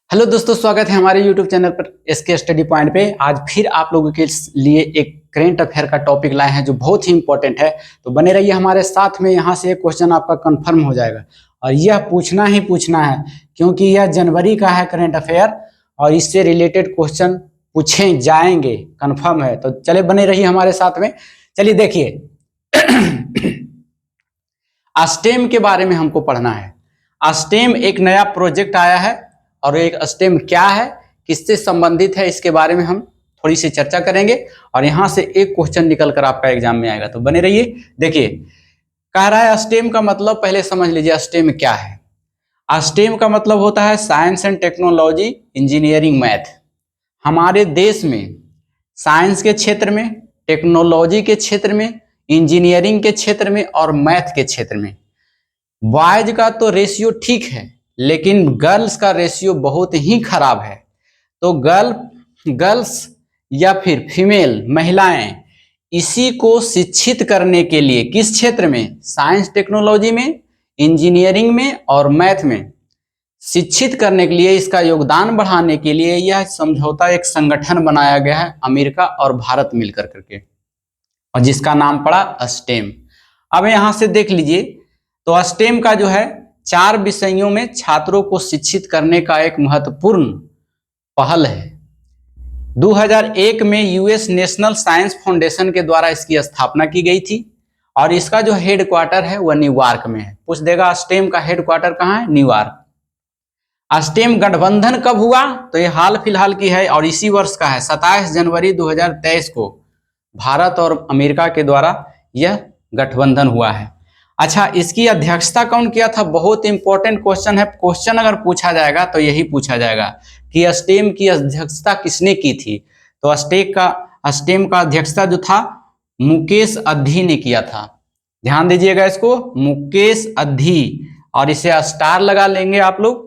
Hello दोस्तों, स्वागत है हमारे YouTube चैनल पर एसके स्टडी पॉइंट पे। आज फिर आप लोगों के लिए एक करेंट अफेयर का टॉपिक लाए हैं जो बहुत ही इंपॉर्टेंट है। तो बने रहिए हमारे साथ में, यहाँ से एक क्वेश्चन आपका कंफर्म हो जाएगा और यह पूछना ही पूछना है क्योंकि यह जनवरी का है करेंट अफेयर और इससे रिलेटेड क्वेश्चन पूछे जाएंगे, कंफर्म है। तो चले बने रहिए हमारे साथ में। चलिए देखिए अस्टेम के बारे में हमको पढ़ना है। अस्टेम एक नया प्रोजेक्ट आया है और एक अस्टेम क्या है, किससे संबंधित है, इसके बारे में हम थोड़ी सी चर्चा करेंगे और यहां से एक क्वेश्चन निकल कर आपका एग्जाम में आएगा। तो बने रहिए। देखिए, कह रहा है अस्टेम का मतलब पहले समझ लीजिए अस्टेम क्या है। अस्टेम का मतलब होता है science and technology, engineering, math. हमारे देश में साइंस के क्षेत्र में, टेक्नोलॉजी के क्षेत्र में, इंजीनियरिंग के क्षेत्र में और मैथ के क्षेत्र में बॉयज का तो रेशियो ठीक है, लेकिन गर्ल्स का रेशियो बहुत ही खराब है। तो गर्ल्स या फिर फीमेल महिलाएं इसी को शिक्षित करने के लिए किस क्षेत्र में, साइंस टेक्नोलॉजी में, इंजीनियरिंग में और मैथ में शिक्षित करने के लिए, इसका योगदान बढ़ाने के लिए यह समझौता एक संगठन बनाया गया है अमेरिका और भारत मिलकर करके, और जिसका नाम पड़ा अस्टेम। अब यहां से देख लीजिए, तो अस्टेम का जो है 4 विषयों में छात्रों को शिक्षित करने का एक महत्वपूर्ण पहल है। 2001 में यूएस नेशनल साइंस फाउंडेशन के द्वारा इसकी स्थापना की गई थी और इसका जो हेडक्वार्टर है वह न्यूयॉर्क में है। पूछ देगा अस्टेम का हेडक्वार्टर कहाँ है? न्यूयॉर्क। अस्टेम गठबंधन कब हुआ? तो ये हाल फिलहाल की है और इसी वर्ष का है। 27 जनवरी 2023 को भारत और अमेरिका के द्वारा यह गठबंधन हुआ है। अच्छा, इसकी अध्यक्षता कौन किया था? बहुत इंपॉर्टेंट क्वेश्चन है। क्वेश्चन अगर पूछा जाएगा तो यही पूछा जाएगा कि अस्टेम की अध्यक्षता किसने की थी। तो अस्टेम का अध्यक्षता जो था मुकेश अद्धी ने किया था। ध्यान दीजिएगा इसको, मुकेश अद्धी, और इसे स्टार लगा लेंगे आप लोग।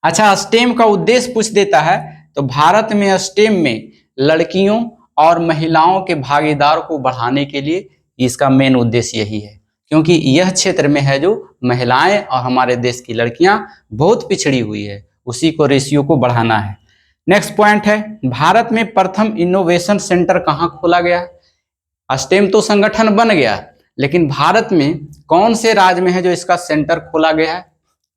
अच्छा, अस्टेम का उद्देश्य पूछ देता है तो भारत में अस्टेम में लड़कियों और महिलाओं के भागीदार को बढ़ाने के लिए इसका मेन उद्देश्य यही है, क्योंकि यह क्षेत्र में है जो महिलाएं और हमारे देश की लड़कियां बहुत पिछड़ी हुई है, उसी को रेशियो को बढ़ाना है। नेक्स्ट पॉइंट है, भारत में प्रथम इनोवेशन सेंटर कहाँ खोला गया? अस्टेम तो संगठन बन गया, लेकिन भारत में कौन से राज्य में है जो इसका सेंटर खोला गया है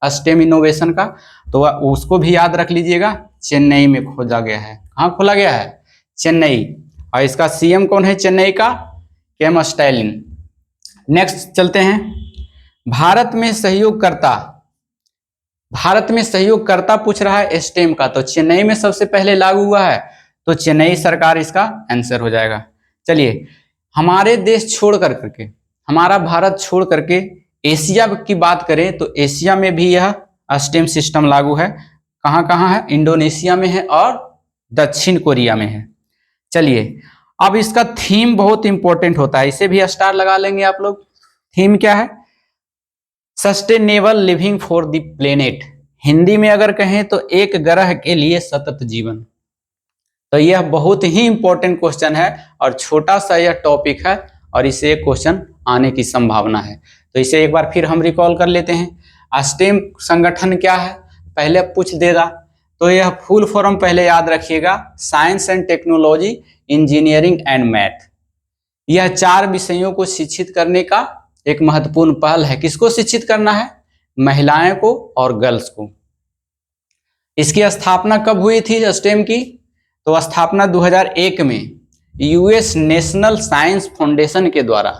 अस्टेम इनोवेशन का? तो उसको भी याद रख लीजिएगा, चेन्नई में खोला गया है। कहाँ खोला गया है? चेन्नई। और इसका सीएम कौन है चेन्नई का? KM Stalin. नेक्स्ट चलते हैं, भारत में सहयोगकर्ता पूछ रहा है अस्टेम का, तो चेन्नई में सबसे पहले लागू हुआ है, तो चेन्नई सरकार इसका आंसर हो जाएगा। चलिए, हमारे देश छोड़ करके, हमारा भारत छोड़ करके एशिया की बात करें तो एशिया में भी यह अस्टेम सिस्टम लागू है। कहाँ कहाँ है? इंडोनेशिया में है और दक्षिण कोरिया में है। चलिए, अब इसका थीम बहुत इंपॉर्टेंट होता है, इसे भी स्टार लगा लेंगे आप लोग। थीम क्या है? Sustainable living for the planet. Hindi में अगर कहें तो एक ग्रह के लिए सतत जीवन। तो यह बहुत ही इंपॉर्टेंट क्वेश्चन है और छोटा सा यह टॉपिक है और इसे क्वेश्चन आने की संभावना है। तो इसे एक बार फिर हम रिकॉल कर लेते हैं। अस्टेम संगठन क्या है पहले पूछ देगा, तो यह फुल फॉर्म पहले याद रखिएगा, science and technology, engineering and math. यह 4 विषयों को शिक्षित करने का एक महत्वपूर्ण पहल है। किसको शिक्षित करना है? महिलाएं को और गर्ल्स को। इसकी स्थापना कब हुई थी अस्टेम की? तो स्थापना 2001 में यूएस नेशनल साइंस फाउंडेशन के द्वारा।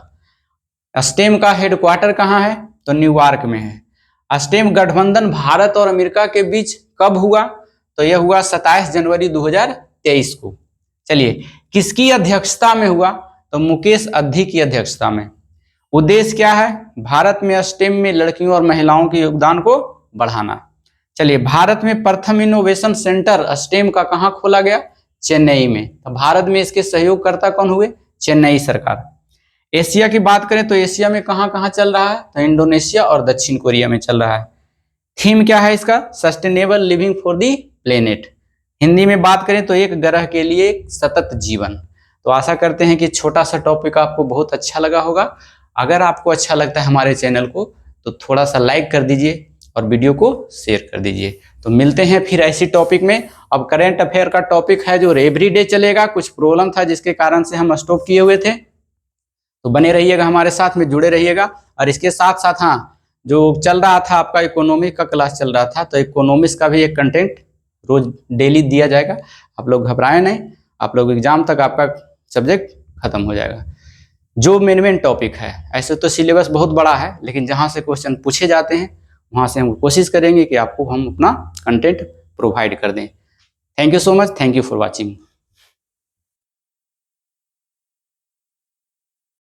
अस्टेम का हेडक्वार्टर कहाँ है? तो न्यूयॉर्क में है। अस्टेम गठबंधन भारत और अमेरिका के बीच कब हुआ? तो यह हुआ 27 जनवरी 2023 को। चलिए, किसकी अध्यक्षता में हुआ? तो मुकेश अद्धी की अध्यक्षता में। उद्देश्य क्या है? भारत में अस्टेम में लड़कियों और महिलाओं के योगदान को बढ़ाना। चलिए, भारत में प्रथम इनोवेशन सेंटर अस्टेम का कहाँ खोला गया? चेन्नई में। तो भारत में इसके सहयोगकर्ता कौन हुए? चेन्नई सरकार। एशिया की बात करें तो एशिया में कहाँ कहाँ चल रहा है? तो इंडोनेशिया और दक्षिण कोरिया में चल रहा है। थीम क्या है इसका? Sustainable living for the planet. Hindi में बात करें तो एक ग्रह के लिए सतत जीवन। तो आशा करते हैं कि छोटा सा टॉपिक आपको बहुत अच्छा लगा होगा। अगर आपको अच्छा लगता है हमारे चैनल को तो थोड़ा सा लाइक कर दीजिए, और वीडियो को शेयर कर दीजिए। तो मिलते हैं फिर ऐसी टॉपिक में। अब करंट अफेयर का टॉपिक है जो एवरीडे चलेगा। कुछ प्रॉब्लम था जिसके कारण से हम स्टॉप किए हुए थे, तो बने रहिएगा हमारे साथ में, जुड़े रहिएगा। और इसके साथ साथ हाँ, जो चल रहा था आपका इकोनॉमिक का क्लास चल रहा था, तो इकोनॉमिक्स का भी एक कंटेंट रोज डेली दिया जाएगा। आप लोग घबराएं नहीं, आप लोग एग्जाम तक आपका सब्जेक्ट खत्म हो जाएगा। जो मेन टॉपिक है, ऐसे तो सिलेबस बहुत बड़ा है, लेकिन जहाँ से क्वेश्चन पूछे जाते हैं वहाँ से हम कोशिश करेंगे कि आपको हम अपना कंटेंट प्रोवाइड कर दें। Thank you so much, thank you for watching.